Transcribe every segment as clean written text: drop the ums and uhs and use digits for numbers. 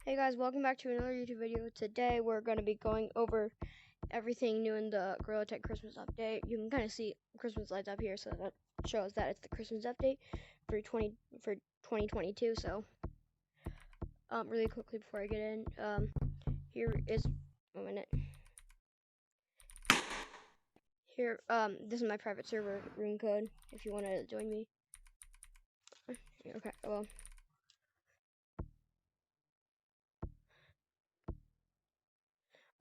Hey guys, welcome back to another YouTube video. Today we're going to be going over everything new in the Gorilla Tech Christmas update. You can kind of see Christmas lights up here, so that shows that it's the Christmas update for 2022. So, really quickly before I get in, here is a minute. Here, this is my private server room code. If you want to join me. Okay, well.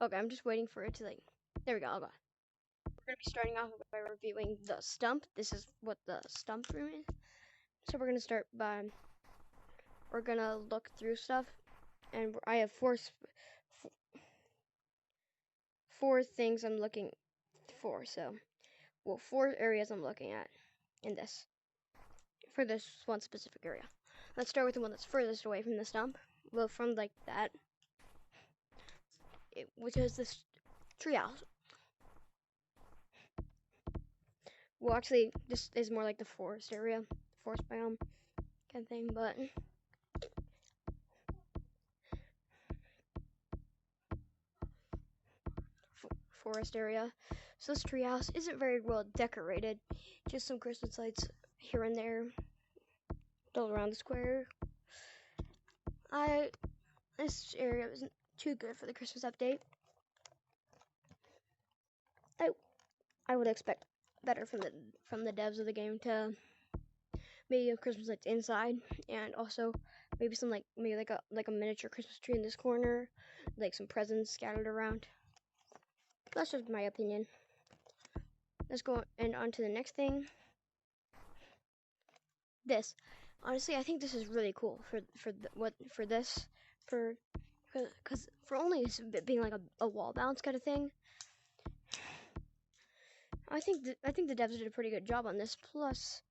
Okay, I'm just waiting for it to there we go, I'll go. We're going to be starting off by reviewing the stump. This is what the stump room is. So we're going to start by, we're going to look through stuff. And I have four things I'm looking for. So, well, 4 areas I'm looking at in this, for this one specific area. Let's start with the one that's furthest away from the stump. Well, from like that, which is this treehouse. Well, actually, this is more like the forest area, forest biome kind of thing, but forest area. So this treehouse isn't very well decorated, just some Christmas lights here and there, all around the square. This area isn't too good for the Christmas update. I would expect better from the devs of the game to maybe have Christmas lights inside, and also maybe some maybe like a miniature Christmas tree in this corner, like some presents scattered around. That's just my opinion. Let's go on to the next thing. This, honestly, I think this is really cool because for only being like a wall bounce kind of thing. I think the devs did a pretty good job on this. Plus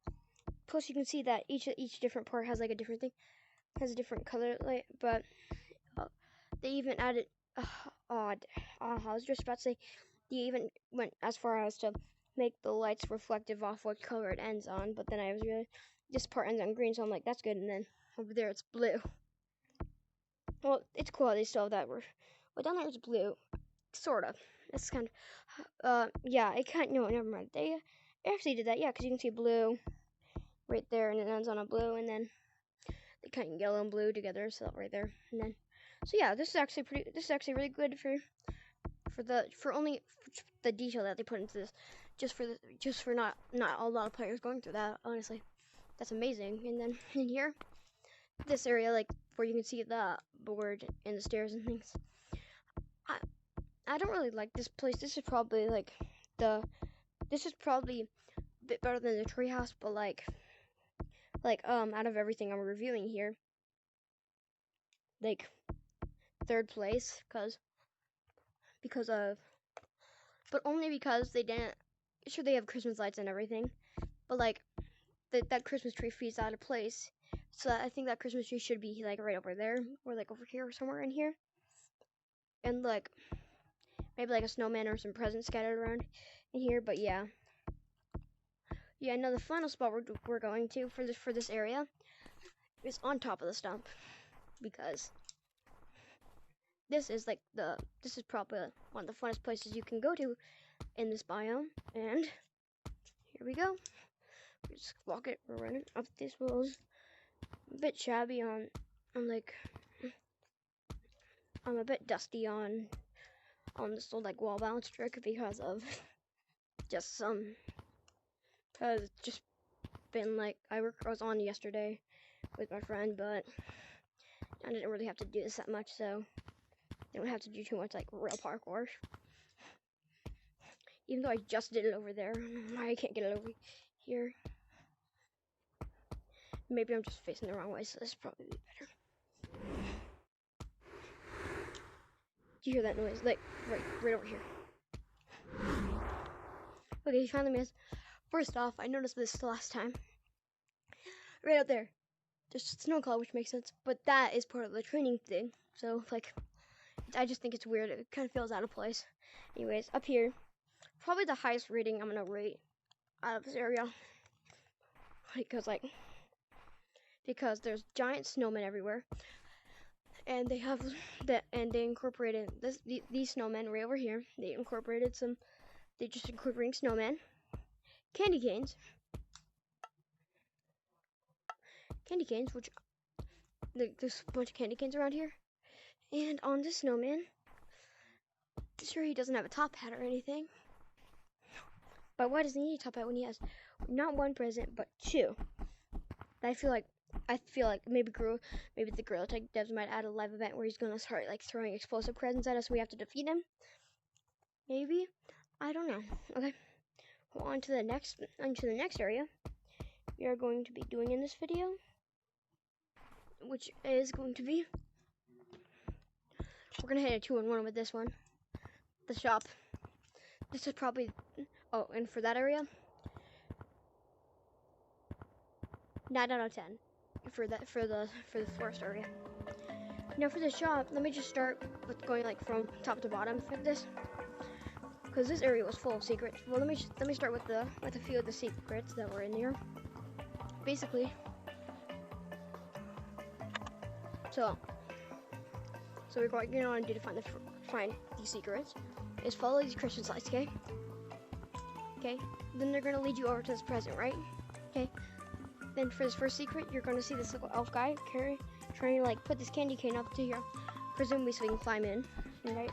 you can see that each different part has like a different thing, has a different color light. But they even added. I was just about to say, they even went as far as to make the lights reflective off what color it ends on. But then I was really, this part ends on green, so I'm like, that's good. And then over there it's blue. Well, it's cool they still have that. Well, down there it's blue, sort of. It's kind of, yeah, it kind of, no, never mind. They actually did that, yeah, because you can see blue right there, and it ends on a blue, and then they kind of yellow and blue together, so right there, and then, so yeah, this is actually really good for the detail that they put into this, just for not a lot of players going through that. Honestly, that's amazing. And then in here, this area, like where you can see the board and the stairs and things, I don't really like this place. This is probably a bit better than the treehouse, but out of everything I'm reviewing here, like 3rd place, but only because they didn't. Sure, they have Christmas lights and everything, but like that Christmas tree feels out of place. So I think that Christmas tree should be like right over there, or like over here, or somewhere in here, and like maybe like a snowman or some presents scattered around in here. But yeah. Now the final spot we're going to for this area is on top of the stump, because this is probably one of the funnest places you can go to in this biome. And here we go. We just walk it. We're running up these walls. A bit shabby I'm a bit dusty on this little wall bounce trick because of just because it's just been I was on yesterday with my friend, but I didn't really have to do this that much, so I don't have to do too much real parkour. Even though I just did it over there, I don't know why I can't get it over here. Maybe I'm just facing the wrong way, so this would probably be better. Do you hear that noise? Right over here. Okay, he finally missed. First off, I noticed this last time. Right out there, there's a snow cloud, which makes sense, but that is part of the training thing. So, I just think it's weird. It kind of feels out of place. Anyways, up here, probably the highest rating I'm gonna rate out of this area, because there's giant snowmen everywhere. And they have that, and they incorporated these snowmen right over here. They incorporated some. They just incorporating snowman, candy canes, which there's a bunch of candy canes around here. And on the snowman, sure he doesn't have a top hat or anything. But why does he need a top hat when he has not one present but two? I feel like maybe the Gorilla Tech devs might add a live event where he's gonna start like throwing explosive presents at us and we have to defeat him. Maybe. I don't know. Okay. Well, on to the next area we are going to be doing in this video, which is going to be, we're gonna hit a 2-in-1 with this one. The shop. This is probably, oh, and for that area, 9 out of 10 for the forest area. Now for the shop, let me just start with going like from top to bottom for this, because this area was full of secrets. Well, let me start with a few of the secrets that were in here. Basically, so what you're gonna do to find these secrets is follow these Christian slides, okay? Okay. Then they're gonna lead you over to this present, right? Okay. Then for this first secret, you're gonna see this little elf guy trying to like put this candy cane up to here, presumably so we can climb in, right?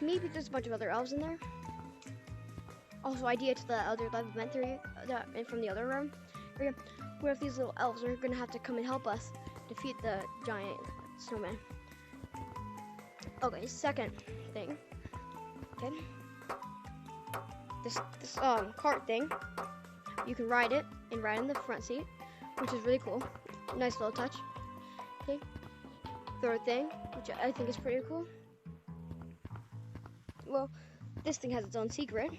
Maybe there's a bunch of other elves in there. Also, idea to the other live event theory from the other room. What if these little elves are gonna have to come and help us defeat the giant snowman? Okay, second thing. Okay. This cart thing. You can ride it and ride in the front seat, which is really cool. Nice little touch. Okay. Third thing, which I think is pretty cool. Well, this thing has its own secret.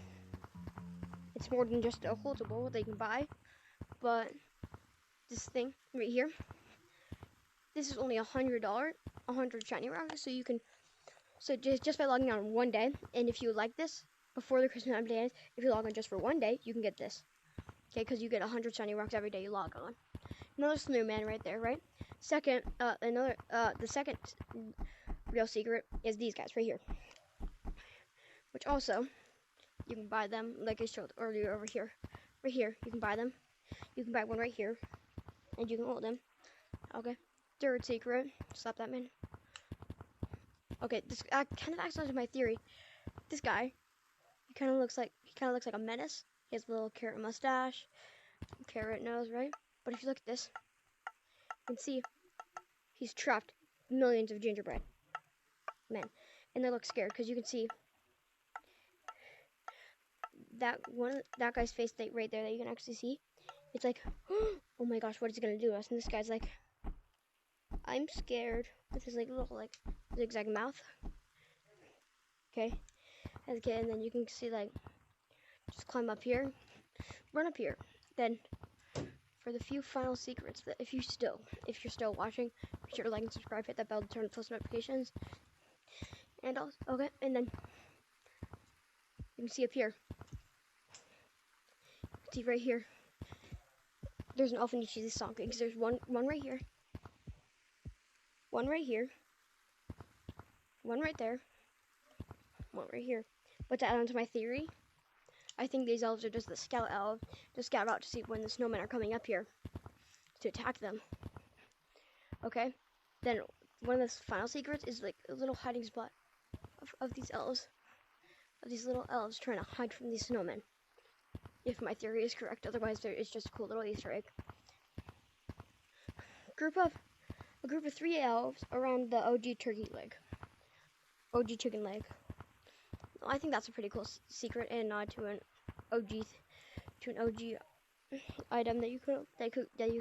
It's more than just a holdable that you can buy, but this thing right here, this is only $100, 100 shiny rocks. So you can, just by logging on one day, and if you like this before the Christmas update, if you log on just for one day, you can get this. Okay, because you get 100 shiny rocks every day you log on. Another snowman right there, right? Second, the second real secret is these guys right here, which also you can buy them like I showed earlier over here. Right here, you can buy them. You can buy one right here, and you can hold them. Okay. Third secret. Stop that, man. Okay, this kind of acts onto my theory. This guy, he kind of looks like a menace. He has a little carrot mustache, carrot nose, right? But if you look at this, you can see he's trapped millions of gingerbread men, and they look scared because you can see that guy's face right there that you can actually see. It's like, oh my gosh, what is he gonna do to us? And this guy's like, I'm scared, with his like little like zigzag mouth. Okay, and then you can see like, just climb up here, run up here. Then for the few final secrets, that if you're still watching, be sure to like and subscribe, hit that bell to turn on post notifications. And also, okay, and then you can see up here. See right here. There's an elf in each of these songs because there's one right here, one right here, one right there, one right here. But to add on to my theory, I think these elves are just the scout elves, to scout out to see when the snowmen are coming up here to attack them. Okay, then one of the final secrets is like a little hiding spot of these elves, of these little elves trying to hide from these snowmen. If my theory is correct, otherwise it's just a cool little Easter egg. A group of 3 elves around the OG chicken leg. I think that's a pretty cool secret and nod to an OG item that you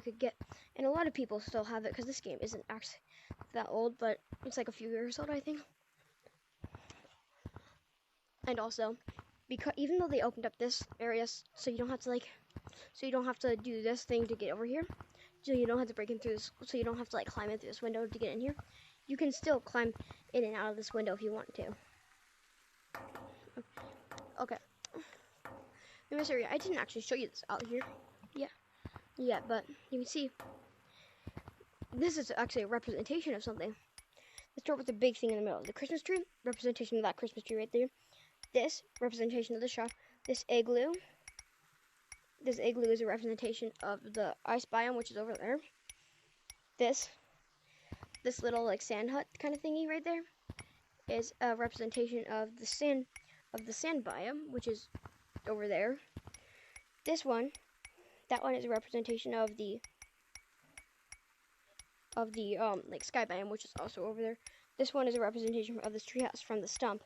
could get, and a lot of people still have it because this game isn't actually that old, but it's like a few years old, I think. And also, because even though they opened up this area so you don't have to do this thing to get over here, so you don't have to break in through this, so you don't have to like climb in through this window to get in here, you can still climb in and out of this window if you want to. Okay. In this area, I didn't actually show you this out here. Yeah, but you can see this is actually a representation of something. Let's start with the big thing in the middle. The Christmas tree, representation of that Christmas tree right there. This, representation of the shop. This igloo is a representation of the ice biome, which is over there. This little like sand hut kind of thingy right there is a representation of the sand biome, which is over there. That one is a representation of the like sky biome, which is also over there. This one is a representation of this treehouse from the stump,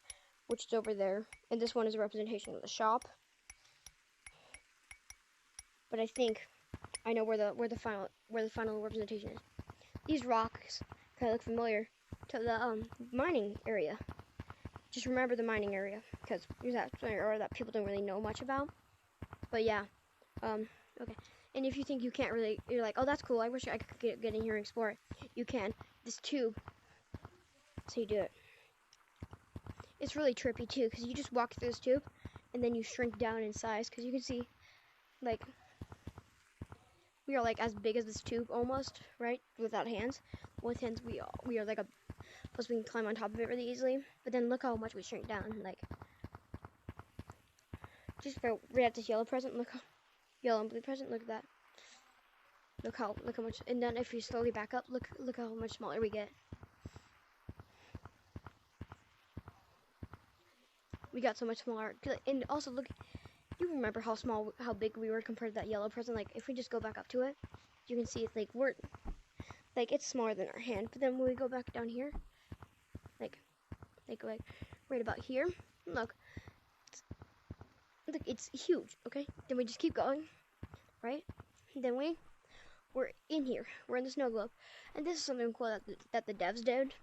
which is over there, and this one is a representation of the shop. But I think I know where the final representation is. These rocks kind of look familiar to the mining area. Just remember the mining area, because that's an area that people don't really know much about. But yeah, okay. And if you think you can't really, you're like, oh, that's cool. I wish I could get in here and explore it. You can. This tube. So you do it. It's really trippy too, because you just walk through this tube, and then you shrink down in size, because you can see, like, we are like as big as this tube almost, right? Without hands. With hands, we are like a. Plus, we can climb on top of it really easily. But then look how much we shrink down. Like, just right at this yellow present. Look how yellow and blue present. Look at that. Look how much. And then if you slowly back up, look how much smaller we get. We got so much smaller. And also look. You remember how big we were compared to that yellow present? Like, if we just go back up to it, you can see it's like it's smaller than our hand. But then when we go back down here, like right about here, look, it's huge. Okay, then we just keep going, right? And then we're in here. We're in the snow globe, and this is something cool that the devs did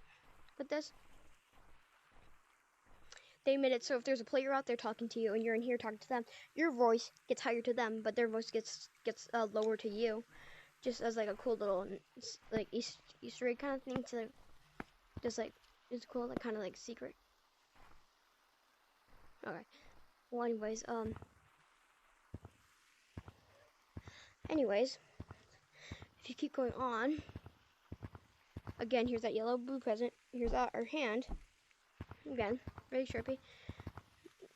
with this. They made it so if there's a player out there talking to you and you're in here talking to them, your voice gets higher to them, but their voice gets lower to you, just as like a cool little like Easter egg kind of thing to just like it's cool, like kind of like secret. Okay. Well, anyways, if you keep going on, again, here's that yellow blue present. Here's our hand. Again, very trippy.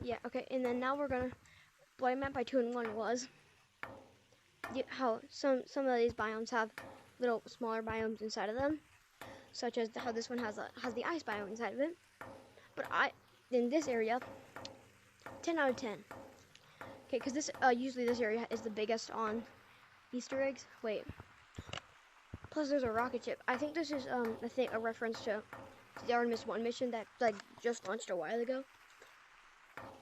Yeah, okay, and then now we're gonna. What I meant by 2 and 1 was how some of these biomes have little smaller biomes inside of them, such as how this one has the ice biome inside of it. But in this area, 10 out of 10. Okay, because this usually this area is the biggest on Easter eggs. Wait. Plus, there's a rocket ship. I think this is a reference to the Artemis 1 mission that like just launched a while ago,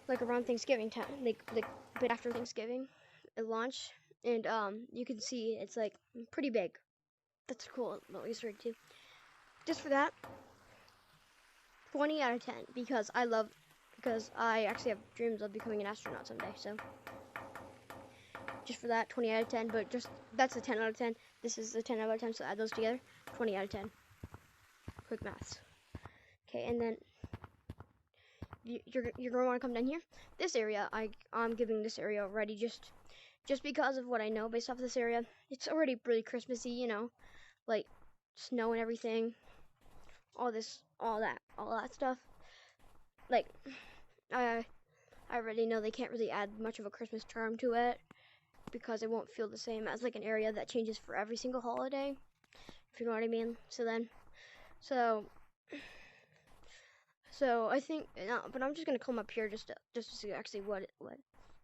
like around Thanksgiving time, like a bit after Thanksgiving, it launched, and you can see it's like pretty big. That's a cool little Easter egg too. Just for that, 20 out of 10 because I actually have dreams of becoming an astronaut someday. So just for that, 20 out of 10. But that's a 10 out of 10. This is a 10 out of 10. So add those together, 20 out of 10. Quick maths. Okay, and then you're gonna want to come down here. This area, I'm giving this area already just because of what I know based off this area. It's already really Christmassy, you know, like snow and everything, all that stuff. Like, I already know they can't really add much of a Christmas charm to it because it won't feel the same as like an area that changes for every single holiday, if you know what I mean. So I think, but I'm just gonna come up here just to see actually what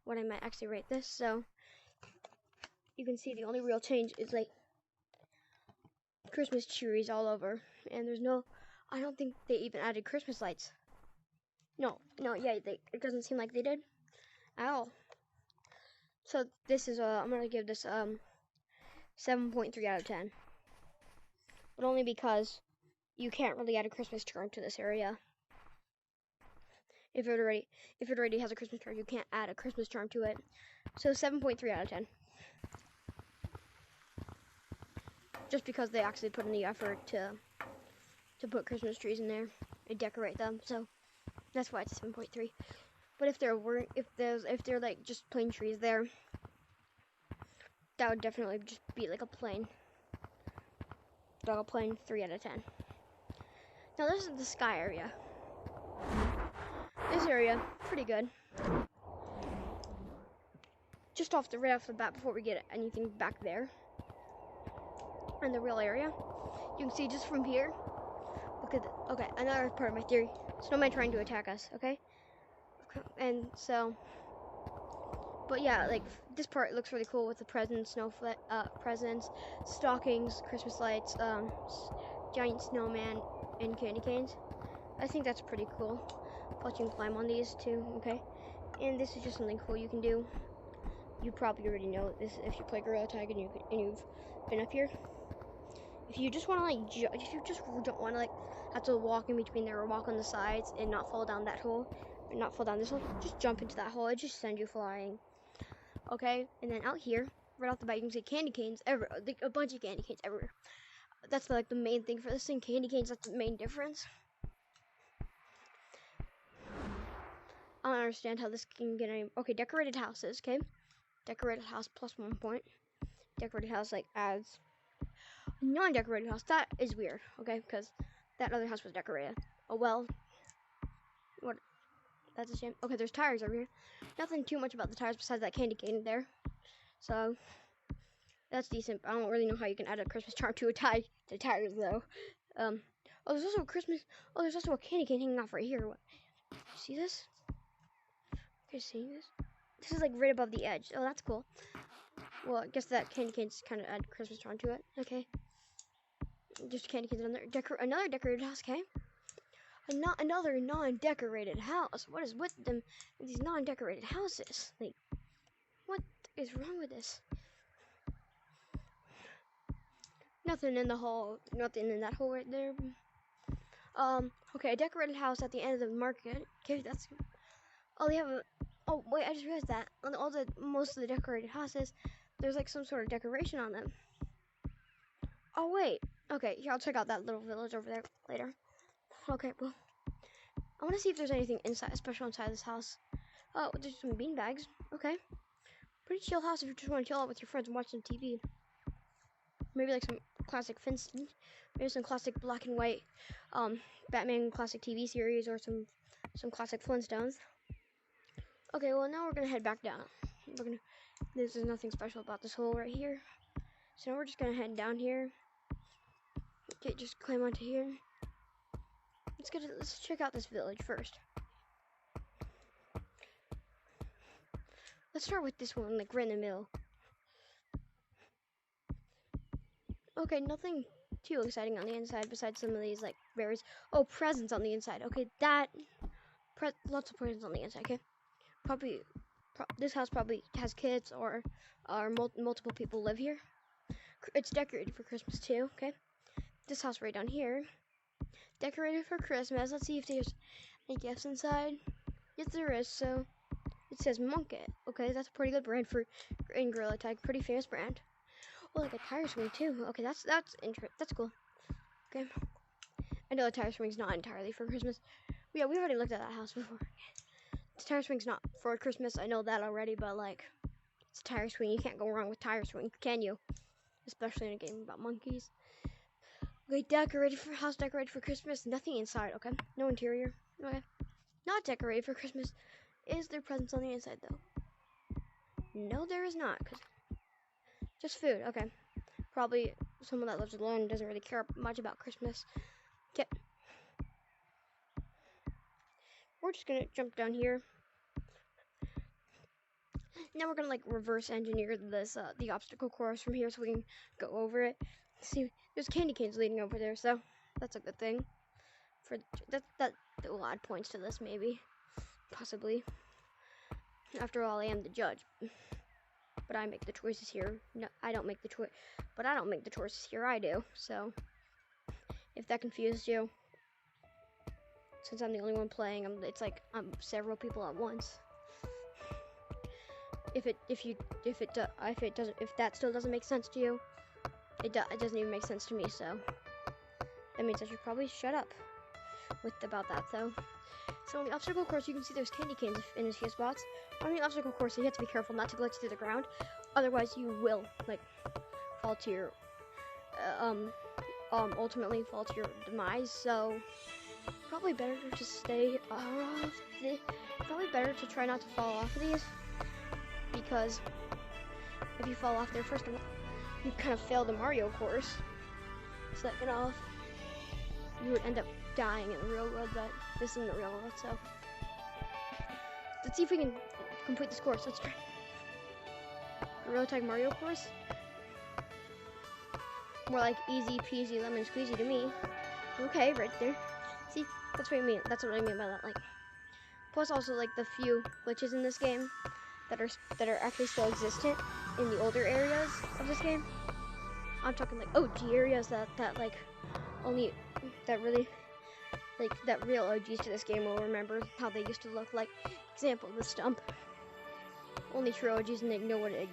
I might actually rate this. So you can see the only real change is like Christmas trees all over, and I don't think they even added Christmas lights. No, yeah, it doesn't seem like they did at all. So this is I'm gonna give this 7.3 out of 10, but only because you can't really add a Christmas charm to this area. If it already has a Christmas charm, you can't add a Christmas charm to it. So 7.3 out of 10. Just because they actually put in the effort to put Christmas trees in there and decorate them. So that's why it's 7.3. But if they're like just plain trees there, that would definitely just be like a plain 3 out of 10. Now this is the sky area. This area, pretty good. Just right off the bat, before we get anything back there. In the real area, you can see just from here. Look at okay, another part of my theory. Snowman trying to attack us. Okay, and so, but yeah, like this part looks really cool with the presents, presents, stockings, Christmas lights, giant snowman, and candy canes. I think that's pretty cool. Plus you can climb on these too. Okay, and this is just something cool you can do. You probably already know this if you play Gorilla Tag and you've been up here. If you just want to like, if you just don't want to like have to walk in between there or walk on the sides and not fall down that hole, or not fall down this hole, just jump into that hole. It just send you flying. Okay, and then out here, right off the bat, you can see candy canes everywhere, like a bunch of candy canes everywhere. That's like the main thing for this thing. Candy canes. That's the main difference. I don't understand how this can get any. Okay, decorated houses. Okay, decorated house plus 1 point. Decorated house like adds. Non-decorated house, that is weird, okay, because that other house was decorated. Oh well, what, that's a shame. Okay, there's tires over here. Nothing too much about the tires besides that candy cane there, so that's decent. I don't really know how you can add a Christmas charm to tires though. Oh, there's also a there's also a candy cane hanging off right here. What, you see this? Okay, seeing this? This is like right above the edge. Oh, that's cool. Well, I guess that candy cane's kind of add Christmas charm to it. Okay. Just candy canes on there. Another decorated house, okay? Another non-decorated house. What is with them? These non-decorated houses? Like, what is wrong with this? Nothing in the hole. Nothing in that hole right there. Okay, a decorated house at the end of the market. Okay, that's. Oh, they have a. Oh wait, I just realized that on most of the decorated houses, there's like some sort of decoration on them. Oh wait. Okay, here, I'll check out that little village over there later. Okay, well, I want to see if there's anything special inside this house. Oh, there's some bean bags. Okay. Pretty chill house if you just want to chill out with your friends and watch some TV. Maybe like some classic Flintstones. Maybe some classic black and white Batman classic TV series or some classic Flintstones. Okay, well, now we're going to head back down. There's nothing special about this hole right here. So now we're just going to head down here. Okay, just climb onto here. Let's check out this village first. Let's start with this one, like right in the middle. Okay, nothing too exciting on the inside besides some of these like berries. Oh, presents on the inside. Okay, lots of presents on the inside. Okay, this house probably has kids or multiple people live here. It's decorated for Christmas too. Okay. This house right down here, decorated for Christmas. Let's see if there's any gifts inside. Yes, there is. So it says Monkit. Okay, that's a pretty good brand in Gorilla Tag. Pretty famous brand. Oh, like a tire swing too. Okay, that's interesting. That's cool. Okay, I know the tire swing's not entirely for Christmas. Yeah, we already looked at that house before. The tire swing's not for Christmas. I know that already, but like, it's a tire swing. You can't go wrong with tire swing, can you? Especially in a game about monkeys. Okay, house decorated for Christmas. Nothing inside, okay? No interior. Okay. Not decorated for Christmas. Is there presents on the inside, though? No, there is not. Just food, okay. Probably someone that lives alone doesn't really care much about Christmas. Okay. We're just gonna jump down here. Now we're gonna like reverse engineer this the obstacle course from here so we can go over it. See, there's candy canes leading over there, so that's a good thing. That will add points to this, maybe, possibly. After all, I am the judge, but I make the choices here. No, I don't make the choice, but I don't make the choices here. I do. So, if that confused you, since I'm the only one playing, it's like I'm several people at once. If that still doesn't make sense to you, it doesn't even make sense to me. So that means I should probably shut up about that though. So on the obstacle course, you can see there's candy canes in a few spots. On the obstacle course, you have to be careful not to glitch through the ground, otherwise you will like fall to your ultimately fall to your demise. So probably better to stay off. Probably better to try not to fall off of these, because if you fall off there, first of all, you kind of fail the Mario course. Second off, you would end up dying in the real world, but this isn't the real world, so let's see if we can complete this course. Let's try. Gorilla Tag Mario course. More like easy peasy lemon squeezy to me. Okay, right there. See, that's what I mean. That's what I mean by that. Like, plus also like the few glitches in this game that are actually still existent in the older areas of this game. I'm talking like OG areas that like only that really like that real OGs to this game will remember how they used to look like. Example, the stump. Only true OGs and they know what it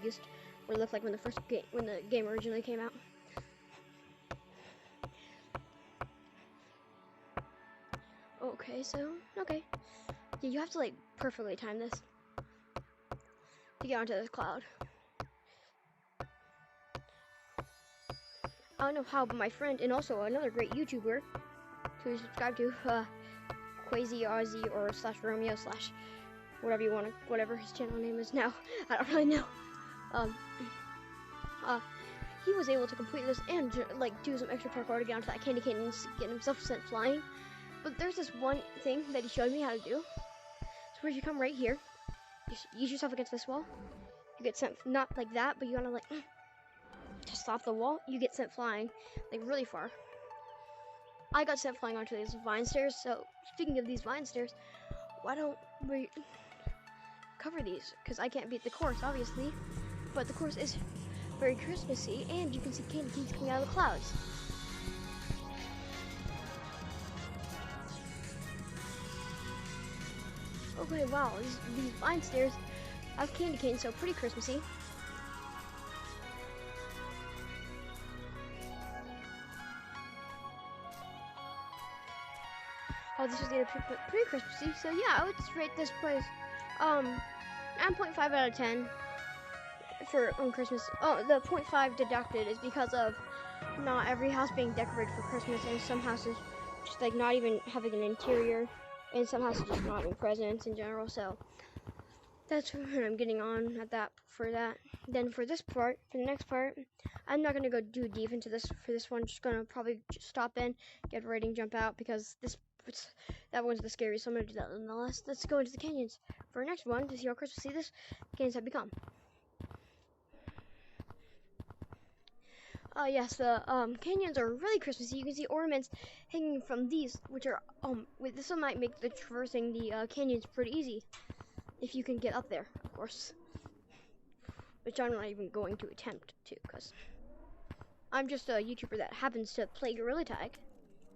looked like when the game originally came out. Okay, yeah, you have to like perfectly time this to get onto this cloud. I don't know how, but my friend and also another great YouTuber who subscribe to, Quasi Ozzy or /Romeo/ whatever you want to, whatever his channel name is now. I don't really know. He was able to complete this and like do some extra parkour to get onto that candy cane and get himself sent flying. But there's this one thing that he showed me how to do. So where you come right here, you use yourself against this wall. You get sent, not like that, but you gotta like just off the wall. You get sent flying like really far. I got sent flying onto these vine stairs. So speaking of these vine stairs, why don't we cover these? Because I can't beat the course, obviously. But the course is very Christmassy, and you can see candy canes coming out of the clouds. Okay, wow, these vine stairs have candy canes, so pretty Christmassy. Oh, this was pretty Christmassy, so yeah, I would just rate this place 9.5 out of 10 for Christmas. Oh, the 0.5 deducted is because of not every house being decorated for Christmas, and some houses just like not even having an interior, and some houses just not having presents in general. So that's what I'm getting on at that for that. Then for this part, for the next part, I'm not gonna go too deep into this for this one. Just gonna probably just stop in, get a rating, jump out, because that one's the scariest. So I'm gonna do that nonetheless. Let's go into the canyons for our next one to see how Christmassy this canyons have become. Yes, the canyons are really Christmassy. You can see ornaments hanging from these, which are this one might make the traversing the canyons pretty easy if you can get up there, of course. Which I'm not even going to attempt to, because I'm just a YouTuber that happens to play Gorilla Tag,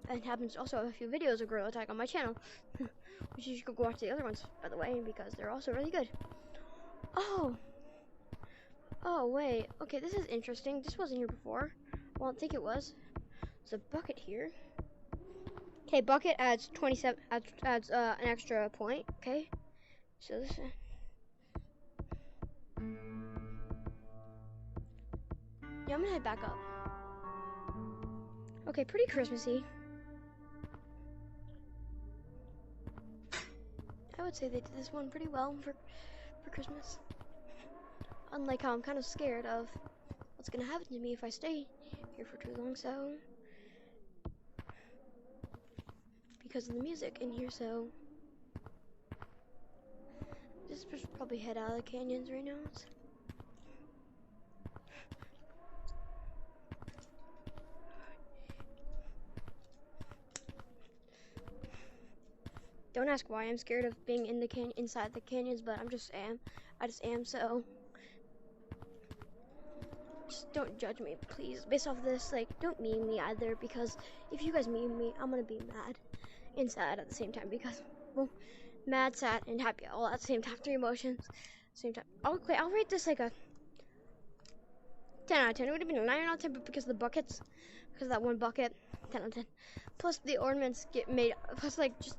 and happens to also have a few videos of Gorilla Tag on my channel, which you should go watch the other ones, by the way, because they're also really good. Oh, wait. Okay, this is interesting. This wasn't here before. Well, I don't think it was. There's a bucket here. Okay, bucket adds 27. Adds an extra point. Okay. So this. Yeah, I'm gonna head back up. Okay, pretty Christmassy. I would say they did this one pretty well for Christmas. Unlike how I'm kind of scared of what's gonna happen to me if I stay here for too long, so because of the music in here, so this should probably head out of the canyons right now. Don't ask why I'm scared of being in the inside the canyons, but I just am, so just don't judge me, please. Based off of this, like, don't meme me either, because if you guys meme me, I'm gonna be mad and sad at the same time, because, well, mad, sad, and happy all at the same time. 3 emotions at the same time. Okay, I'll rate this like a 10 out of 10. It would have been a 9 out of 10, but because of the buckets, because of that one bucket, 10 out of 10. Plus the ornaments get made, plus like just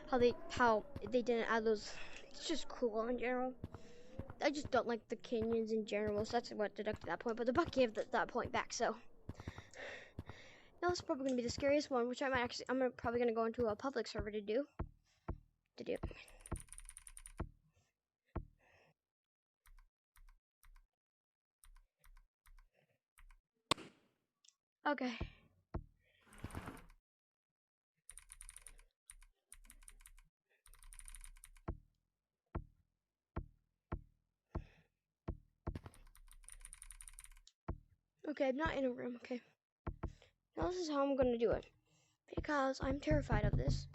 how they didn't add those. It's just cool in general. I just don't like the canyons in general, so that's what deducted that point. But the bucket gave that point back, so Now this is probably gonna be the scariest one, which probably gonna go into a public server to do. Okay. Okay, I'm not in a room. Okay. Now this is how I'm gonna do it, because I'm terrified of this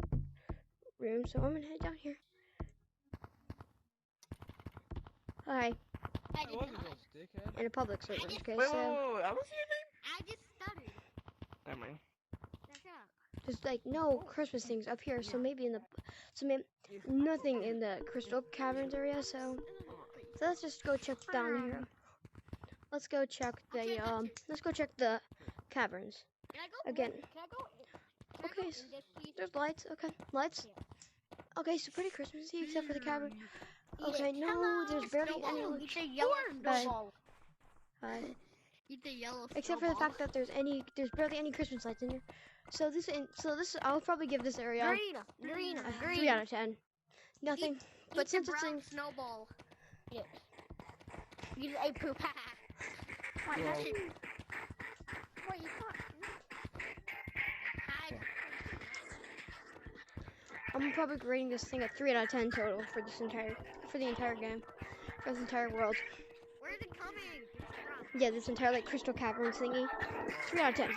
room. So I'm gonna head down here. Hi. In a public server. Okay, Wait, so what was your name? I just stuttered. Never mind. there's like no Christmas things up here. So maybe nothing in the Crystal Caverns area. So let's just go check down here. Let's go check the caverns. Can I go? Again. Can I go? Okay, in this, please? there's lights. Okay, lights. Okay, so pretty Christmassy except for the cavern. Okay, no, there's barely any. Eat the yellow snowball. Eat the yellow Except for the fact that there's barely any Christmas lights in here. So I'll probably give this area Green. 3 out of 10. Nothing, but since it's in snowball. Yeah. You ate poop. Why Well, you thought? I'm probably rating this thing at 3 out of 10 total for the entire game, for this entire world. Where's it coming? Yeah, this entire like Crystal Caverns thingy. 3 out of 10.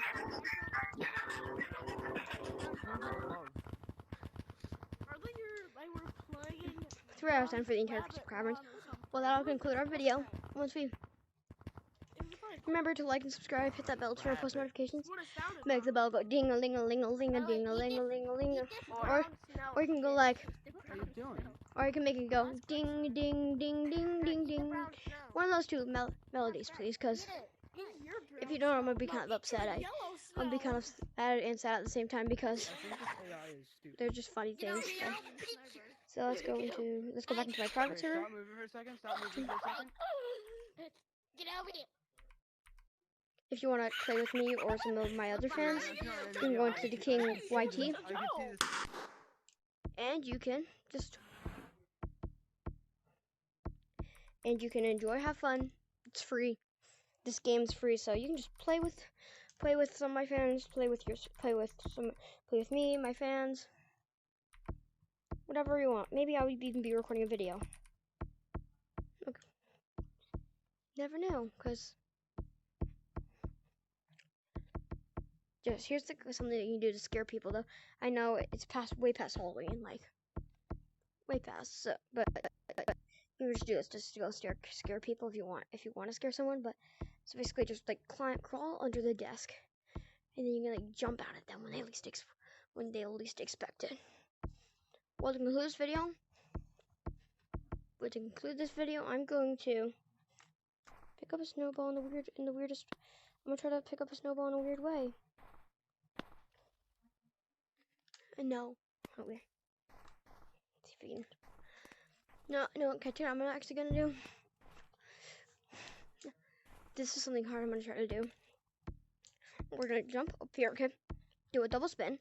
Like we're playing. 3 out of 10 for the entire Crystal Caverns. Well, that'll conclude our video. Remember to like and subscribe, hit that bell to turn on post notifications, make the bell go ding a ling a ling a ling a ding a ling a ling a ling, or you can go like, what are you doing? or you can make it go ding ding ding ding ding ding. One of those two melodies, please, because if you don't, I'm gonna be kind of upset. I'm gonna be kind of sad and sad at the same time because they're just funny things. So let's go back into my private server. Stop moving for a second. Stop moving for a second. Get over here. If you want to play with me or some of my other fans, you can go into the King YT, and you can enjoy, have fun. It's free. This game's free, so you can just play with some of my fans, play with me, my fans, whatever you want. Maybe I would even be recording a video. Okay. Never know, cause. Here's something that you can do to scare people, though. I know it's way past Halloween, like way past. So, but you can just do this just to go scare people if you want to scare someone. But so basically, just like crawl under the desk, and then you can like jump out at them when they least expect it. Well, to conclude this video, I'm going to pick up a snowball in the weirdest. I'm gonna try to pick up a snowball in a weird way. No, not weird. Let's see if we can. No, okay, I'm actually gonna do. This is something hard I'm gonna try to do. We're gonna jump up here, okay? Do a double spin.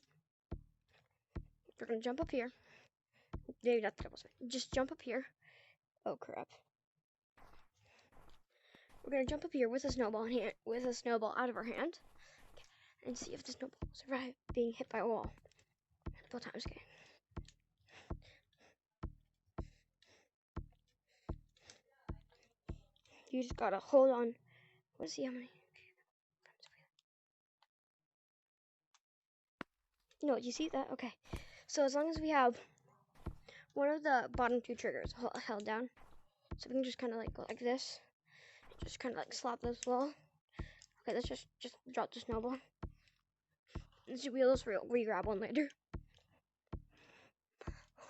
We're gonna jump up here. Maybe not the double spin. Just jump up here. Oh crap. We're gonna jump up here with a snowball out of our hand, and see if the snowball will survive being hit by a wall. Multiple times, okay. You just gotta hold on. Let's see how many. No, you see that? Okay. So as long as we have one of the bottom two triggers held down, so we can just kind of like go like this, just kind of like slap this wall. Okay, let's just drop the snowball. Let's re-grab one later.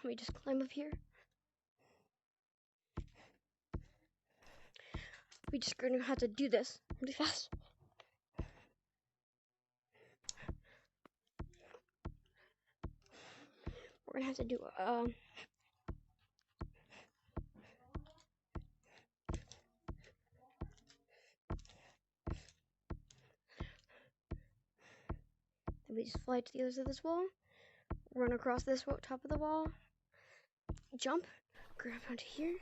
Let me just climb up here. We just gonna have to do this really fast. We're gonna have to do please fly to the other side of this wall. Run across this top of the wall. Jump. Grab onto here.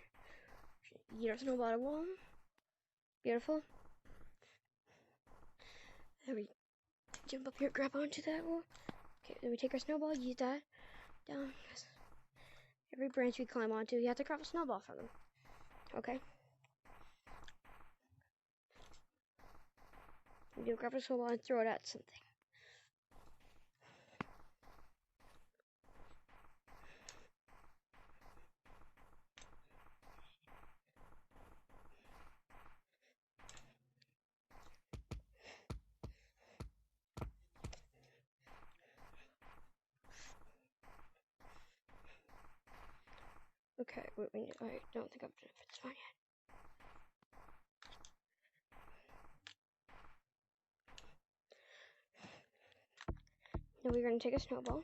You don't know about a wall. Beautiful. Then we jump up here, grab onto that wall. Okay, then we take our snowball, use that. Down. Every branch we climb onto, you have to grab a snowball from them. Okay. You grab a snowball and throw it at something. Okay, wait, I don't think I've done it for this one yet. Now we're going to take a snowball.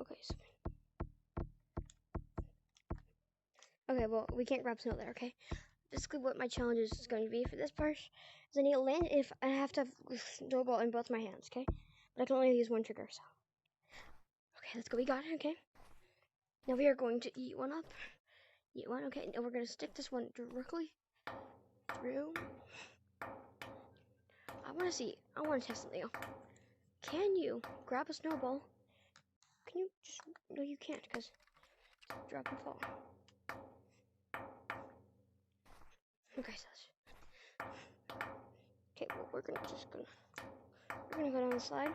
Okay, so. Okay, well, we can't grab snow there, okay? Basically, what my challenge is going to be for this part is I need to land if I have to have a snowball in both my hands, okay? But I can only use one trigger, so. Okay, let's go. We got it, okay? Now we are going to eat one up. Eat one, okay? Now we're going to stick this one directly through. I want to test something else. Can you grab a snowball? Can you just, no you can't, because drop and fall. Okay, so okay, well we're gonna go down the slide.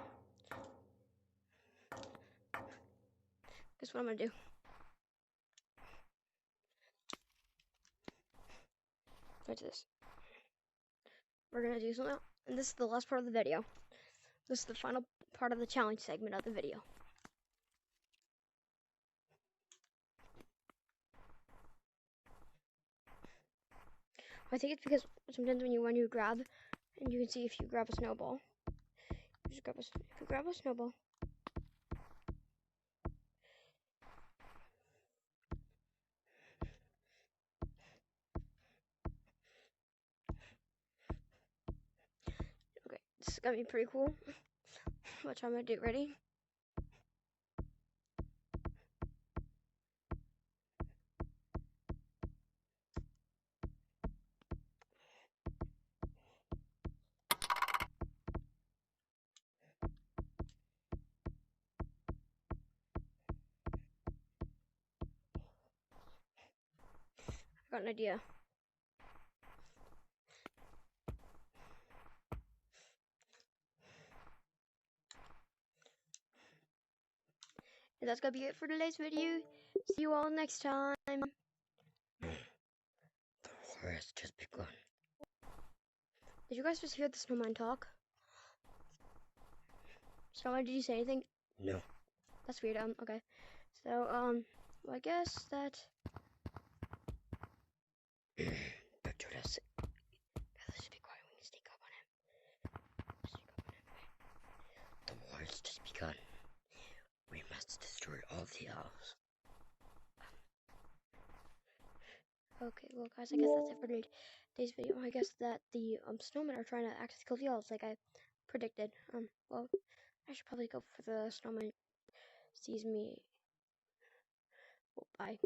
Guess what I'm gonna do? Watch this. We're gonna do something else, and this is the last part of the video. This is the final part of the challenge segment of the video. I think it's because sometimes when you grab, and you can see if you grab a snowball, if you grab a snowball, okay, this is gonna be pretty cool. Watch how I'm gonna do. Ready? I got an idea. And that's gonna be it for today's video. See you all next time. The war has just begun. Did you guys just hear the snowman talk? Snowman, did you say anything? No. That's weird. Okay. So, well, I guess that. Let's just be quiet. We need to sneak up on him. The war has just begun. We must destroy all the elves. Okay, well, guys, I guess that's it for today's video. I guess that the snowmen are trying to actually kill the elves, like I predicted. Well, I should probably go for the snowman sees me. Well, bye.